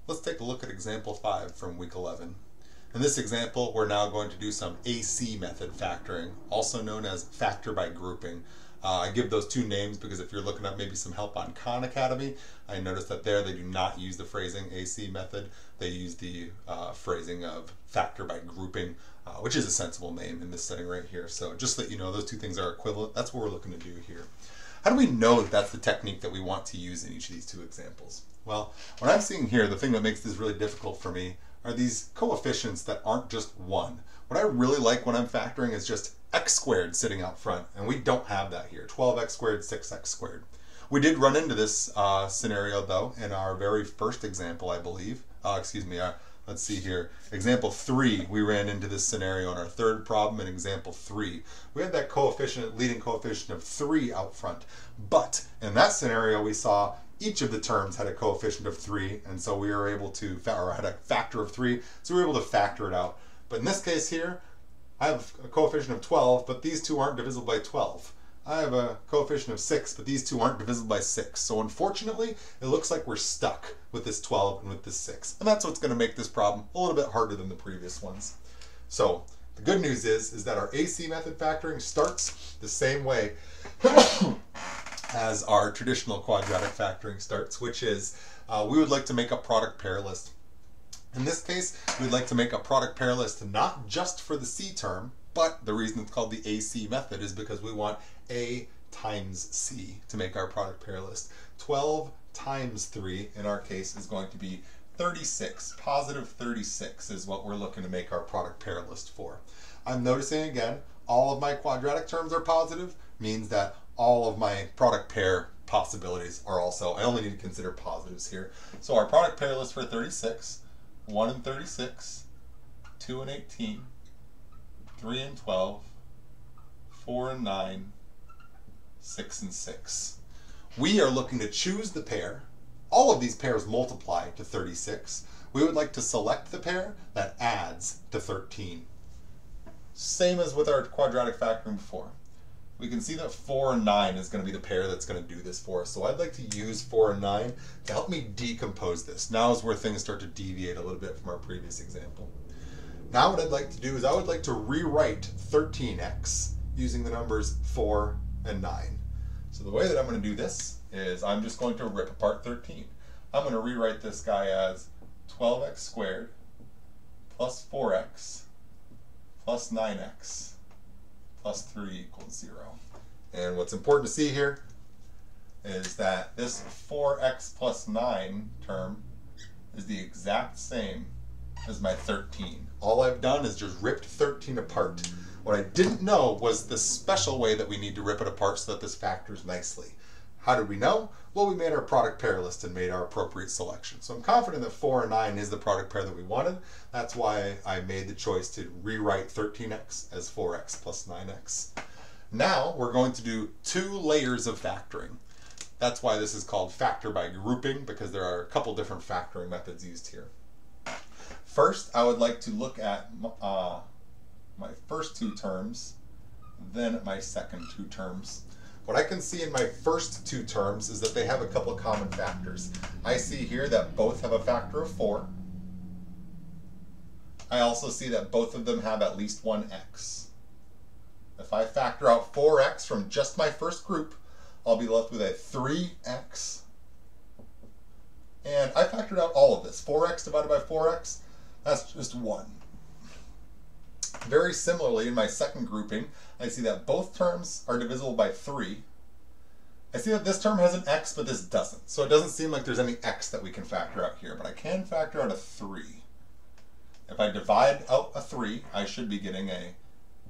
Let's take a look at example 5 from week 11. In this example, we're now going to do some AC method factoring, also known as factor by grouping. I give those two names because if you're looking at maybe some help on Khan Academy, I noticed that there they do not use the phrasing AC method. They use the phrasing of factor by grouping, which is a sensible name in this setting right here. So just so that you know, those two things are equivalent. That's what we're looking to do here. How do we know that that's the technique that we want to use in each of these two examples? Well, what I'm seeing here, the thing that makes this really difficult for me are these coefficients that aren't just 1. What I really like when I'm factoring is just x squared sitting out front, and we don't have that here. 12x squared, 6x squared. We did run into this scenario though in our very first example, I believe. Let's see here. Example 3, we ran into this scenario in our third problem in example 3. We had that coefficient, leading coefficient of 3 out front. But in that scenario, we saw each of the terms had a coefficient of 3, and so we were able to, or had a factor of 3, so we were able to factor it out. But in this case here, I have a coefficient of 12, but these two aren't divisible by 12. I have a coefficient of 6, but these two aren't divisible by 6. So unfortunately, it looks like we're stuck with this 12 and with this 6. And that's what's going to make this problem a little bit harder than the previous ones. So the good news is that our AC method factoring starts the same way as our traditional quadratic factoring starts, which is we would like to make a product pair list. In this case, we'd like to make a product pair list not just for the C term, but the reason it's called the AC method is because we want A times C to make our product pair list. 12 times 3 in our case is going to be 36. Positive 36 is what we're looking to make our product pair list for. I'm noticing again, all of my quadratic terms are positive, means that all of my product pair possibilities are also, I only need to consider positives here. So our product pair list for 36, 1 and 36, 2 and 18, 3 and 12, 4 and 9, 6 and 6. We are looking to choose the pair. All of these pairs multiply to 36. We would like to select the pair that adds to 13. Same as with our quadratic factoring before. We can see that 4 and 9 is going to be the pair that's going to do this for us. So I'd like to use 4 and 9 to help me decompose this. Now is where things start to deviate a little bit from our previous example. Now what I'd like to do is I would like to rewrite 13x using the numbers 4 and 9. So the way that I'm going to do this is I'm just going to rip apart 13. I'm going to rewrite this guy as 12x squared plus 4x plus 9x plus 3 equals 0. And what's important to see here is that this 4x plus 9 term is the exact same as my 13. All I've done is just ripped 13 apart. What I didn't know was the special way that we need to rip it apart so that this factors nicely. How did we know? Well, we made our product pair list and made our appropriate selection. So I'm confident that 4 and 9 is the product pair that we wanted. That's why I made the choice to rewrite 13x as 4x plus 9x. Now we're going to do 2 layers of factoring. That's why this is called factor by grouping, because there are a couple different factoring methods used here. First, I would like to look at my first 2 terms, then at my second 2 terms. What I can see in my first 2 terms is that they have a couple of common factors. I see here that both have a factor of 4. I also see that both of them have at least one x. If I factor out 4x from just my first group, I'll be left with a 3x. And I factored out all of this. 4x divided by 4x, that's just 1. Very similarly, in my second grouping, I see that both terms are divisible by 3. I see that this term has an x, but this doesn't. So it doesn't seem like there's any x that we can factor out here, but I can factor out a 3. If I divide out a 3, I should be getting a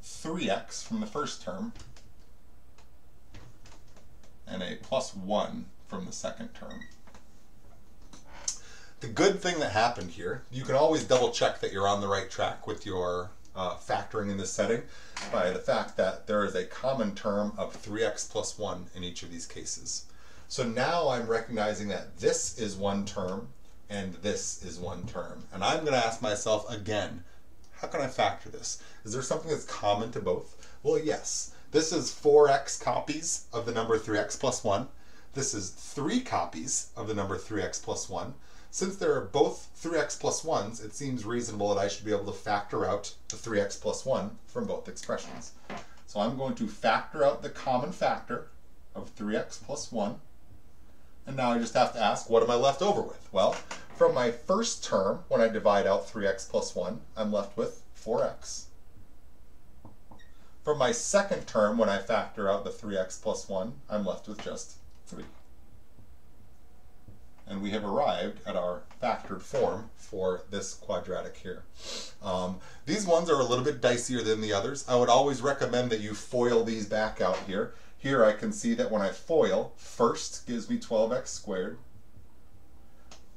3x from the first term and a plus 1 from the second term. The good thing that happened here, you can always double check that you're on the right track with your factoring in this setting by the fact that there is a common term of 3x plus 1 in each of these cases. So now I'm recognizing that this is one term and this is one term. And I'm going to ask myself again, how can I factor this? Is there something that's common to both? Well, yes. This is 4x copies of the number 3x plus 1. This is 3 copies of the number 3x plus 1. Since they're both 3x plus 1s, it seems reasonable that I should be able to factor out the 3x plus 1 from both expressions. So I'm going to factor out the common factor of 3x plus 1. And now I just have to ask, what am I left over with? Well, from my first term, when I divide out 3x plus 1, I'm left with 4x. From my second term, when I factor out the 3x plus 1, I'm left with just 3. And we have arrived at our factored form for this quadratic here. These ones are a little bit dicier than the others. I would always recommend that you FOIL these back out here. Here I can see that when I FOIL, first gives me 12x squared.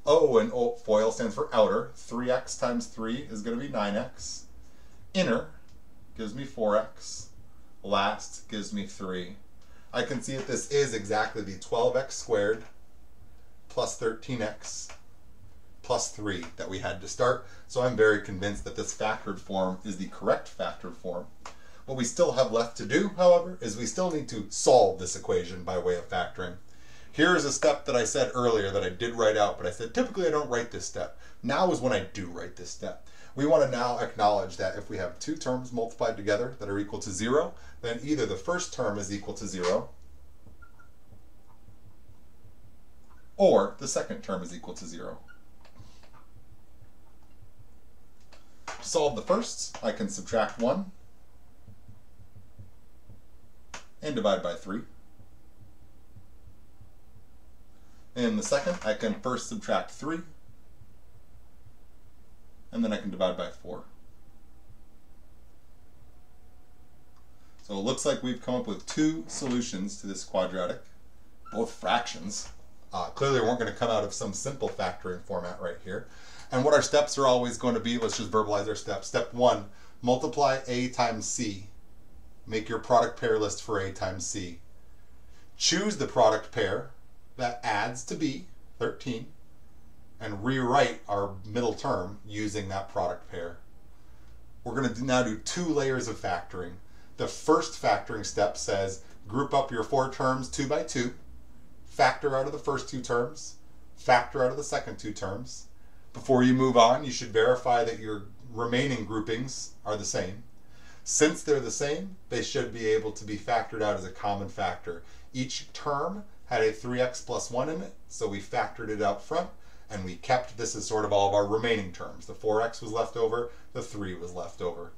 And FOIL stands for outer. 3x times 3 is going to be 9x. Inner gives me 4x. Last gives me 3. I can see that this is exactly the 12x squared plus 13x plus 3 that we had to start. So I'm very convinced that this factored form is the correct factored form. What we still have left to do, however, is we still need to solve this equation by way of factoring. Here is a step that I said earlier that I did write out, but I said typically I don't write this step. Now is when I do write this step. We want to now acknowledge that if we have two terms multiplied together that are equal to 0, then either the first term is equal to 0, or the second term is equal to 0. To solve the first, I can subtract 1 and divide by 3. In the second, I can first subtract 3, and then I can divide by 4. So it looks like we've come up with two solutions to this quadratic, both fractions. Clearly weren't going to come out of some simple factoring format right here. And what our steps are always going to be, let's just verbalize our steps. Step 1, multiply a times c. Make your product pair list for a times c. Choose the product pair that adds to b, 13, and rewrite our middle term using that product pair. We're going to now do 2 layers of factoring. The first factoring step says group up your 4 terms 2 by 2. Factor out of the first 2 terms, factor out of the second 2 terms. Before you move on, you should verify that your remaining groupings are the same. Since they're the same, they should be able to be factored out as a common factor. Each term had a 3x plus 1 in it, so we factored it out front, and we kept this as sort of all of our remaining terms. The 4x was left over, the 3 was left over.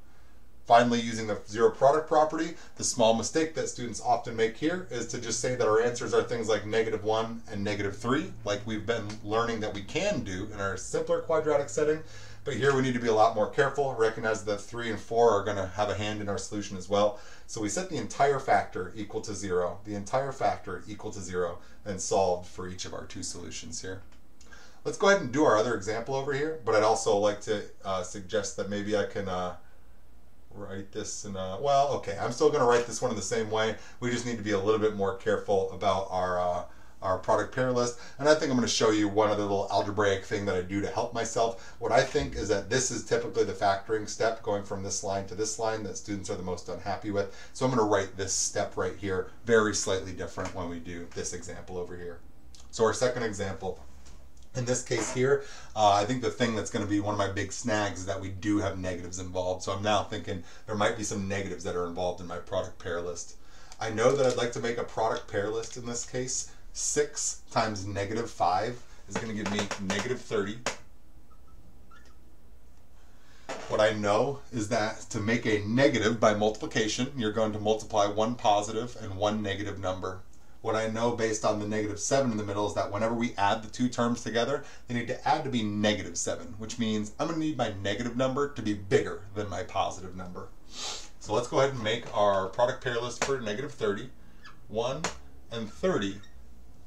Finally, using the zero product property, the small mistake that students often make here is to just say that our answers are things like -1 and -3, like we've been learning that we can do in our simpler quadratic setting. But here we need to be a lot more careful, recognize that 3 and 4 are going to have a hand in our solution as well. So we set the entire factor equal to 0, the entire factor equal to 0, and solved for each of our 2 solutions here. Let's go ahead and do our other example over here, but I'd also like to suggest that maybe I can write this in a, well, okay, I'm still going to write this one in the same way. We just need to be a little bit more careful about our product pair list. And I think I'm going to show you one other little algebraic thing that I do to help myself. What I think is that this is typically the factoring step, going from this line to this line, that students are the most unhappy with. So I'm going to write this step right here very slightly different when we do this example over here. So our second example. In this case here, I think the thing that's going to be one of my big snags is that we do have negatives involved. So I'm now thinking there might be some negatives that are involved in my product pair list. I know that I'd like to make a product pair list in this case. 6 times -5 is going to give me -30. What I know is that to make a negative by multiplication, you're going to multiply one positive and one negative number. What I know based on the -7 in the middle is that whenever we add the 2 terms together, they need to add to be -7, which means I'm going to need my negative number to be bigger than my positive number. So let's go ahead and make our product pair list for -30, 1 and 30.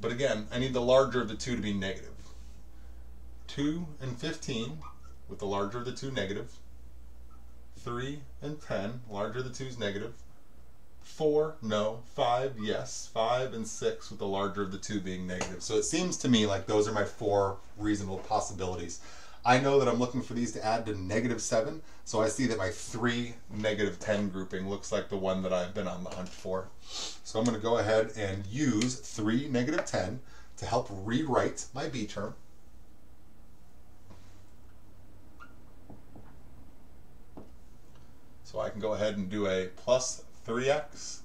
But again, I need the larger of the 2 to be negative. 2 and 15, with the larger of the 2 negative. 3 and 10, larger of the 2 is negative. 4, no. 5, yes. 5 and 6, with the larger of the 2 being negative. So it seems to me like those are my 4 reasonable possibilities. I know that I'm looking for these to add to -7, so I see that my 3, -10 grouping looks like the one that I've been on the hunt for. So I'm going to go ahead and use 3, -10 to help rewrite my b term. So I can go ahead and do a plus 3x,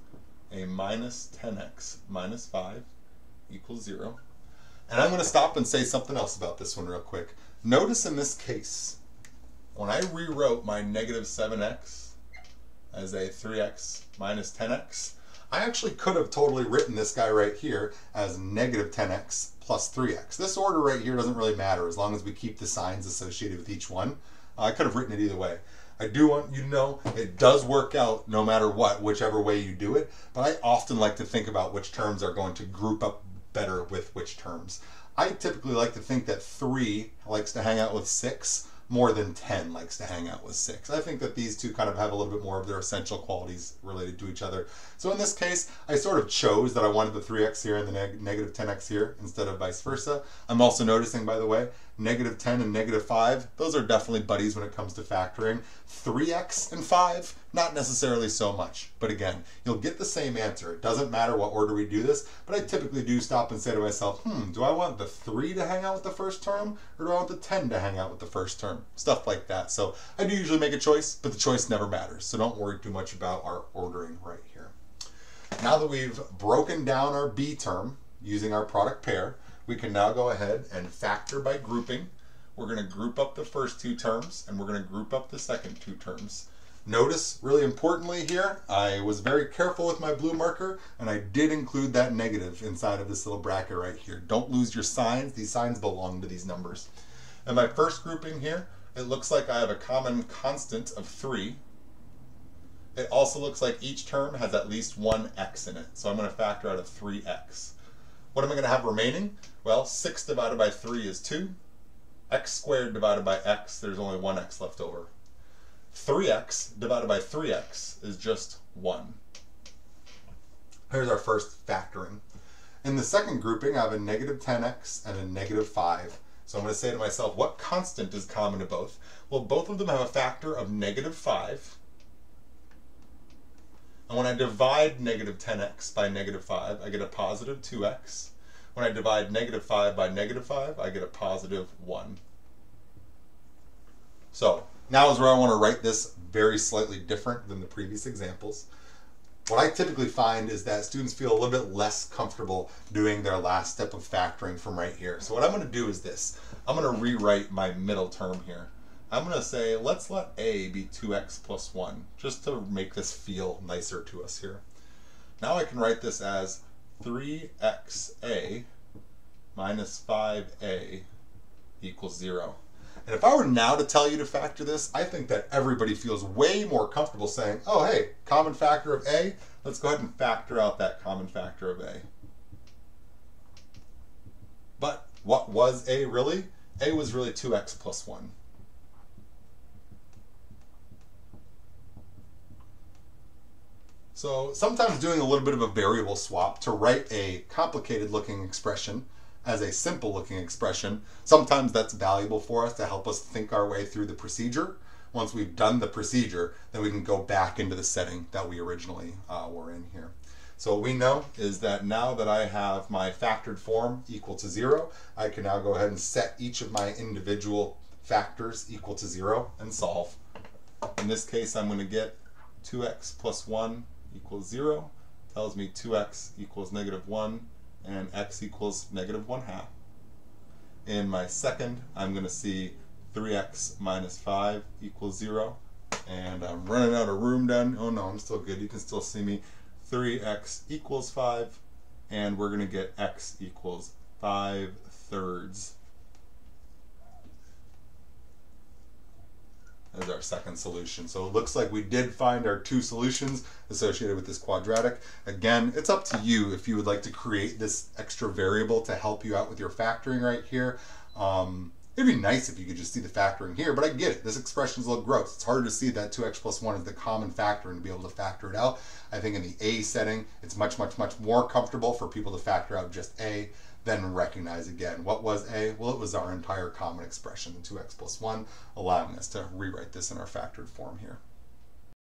a minus 10x minus 5 equals 0. And I'm going to stop and say something else about this one real quick. Notice in this case, when I rewrote my negative 7x as a 3x minus 10x, I actually could have totally written this guy right here as negative 10x plus 3x. This order right here doesn't really matter as long as we keep the signs associated with each one. I could have written it either way. I do want you to know it does work out no matter what, whichever way you do it, but I often like to think about which terms are going to group up better with which terms. I typically like to think that 3 likes to hang out with 6 more than 10 likes to hang out with 6. I think that these two kind of have a little bit more of their essential qualities related to each other. So in this case, I sort of chose that I wanted the 3x here and the negative 10x here instead of vice versa. I'm also noticing, by the way, negative 10 and negative 5, those are definitely buddies when it comes to factoring. 3x and 5, not necessarily so much. But again, you'll get the same answer. It doesn't matter what order we do this, but I typically do stop and say to myself, do I want the 3 to hang out with the first term, or do I want the 10 to hang out with the first term? Stuff like that. So I do usually make a choice, but the choice never matters. So don't worry too much about our ordering right here. Now that we've broken down our B term using our product pair, we can now go ahead and factor by grouping. We're going to group up the first two terms, and we're going to group up the second two terms. Notice, really importantly here, I was very careful with my blue marker, and I did include that negative inside of this little bracket right here. Don't lose your signs. These signs belong to these numbers. In my first grouping here, it looks like I have a common constant of 3. It also looks like each term has at least one x in it, so I'm going to factor out a 3x. What am I going to have remaining? Well, 6 divided by 3 is 2. X squared divided by x, there's only 1x left over. 3x divided by 3x is just 1. Here's our first factoring. In the second grouping, I have a negative 10x and a negative 5. So I'm going to say to myself, what constant is common to both? Well, both of them have a factor of negative 5. And when I divide negative 10x by negative 5, I get a positive 2x. When I divide negative 5 by negative 5, I get a positive 1. So now is where I want to write this very slightly different than the previous examples. What I typically find is that students feel a little bit less comfortable doing their last step of factoring from right here. So what I'm going to do is this. I'm going to rewrite my middle term here. I'm going to say, let's let a be 2x plus 1, just to make this feel nicer to us here. Now I can write this as 3xa minus 5a equals 0. And if I were now to tell you to factor this, I think that everybody feels way more comfortable saying, oh hey, common factor of a, let's go ahead and factor out that common factor of a. But what was a really? A was really 2x plus 1. So sometimes doing a little bit of a variable swap to write a complicated looking expression as a simple looking expression, sometimes that's valuable for us to help us think our way through the procedure. Once we've done the procedure, then we can go back into the setting that we originally were in here. So what we know is that now that I have my factored form equal to 0, I can now go ahead and set each of my individual factors equal to 0 and solve. In this case, I'm going to get 2x plus 1 equals 0, tells me 2x equals negative 1, and x equals negative 1/2. In my second, I'm going to see 3x minus 5 equals 0, and I'm running out of room down. Oh no, I'm still good. You can still see me. 3x equals 5, and we're going to get x equals 5/3 as our second solution. So it looks like we did find our two solutions associated with this quadratic. Again, it's up to you if you would like to create this extra variable to help you out with your factoring right here. It'd be nice if you could just see the factoring here, but I get it. This expression's a little gross. It's hard to see that 2x plus 1 is the common factor and to be able to factor it out. I think in the A setting, it's much, much, much more comfortable for people to factor out just A than recognize again. What was A? Well, it was our entire common expression, 2x plus 1, allowing us to rewrite this in our factored form here.